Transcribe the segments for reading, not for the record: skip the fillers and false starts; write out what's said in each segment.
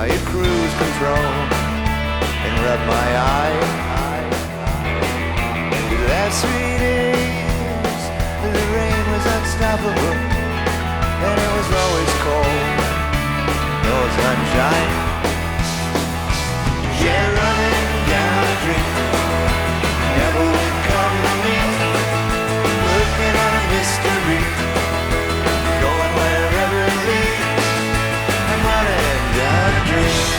you cruise control and rub my eye. The last 3 days, the rain was unstoppable, and it was always cold, no sunshine. Yeah, running down a dream, never would come to me, looking at a mystery, going wherever it leads. I'm running down a dream.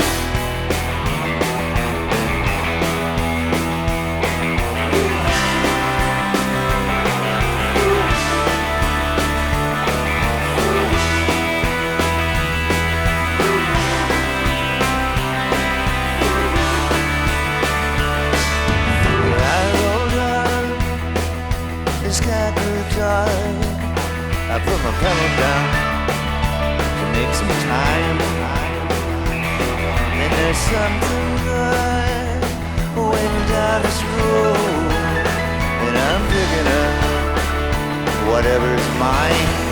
I put my pedal down to make some time, and there's something good waiting down this road, and I'm picking up whatever's mine.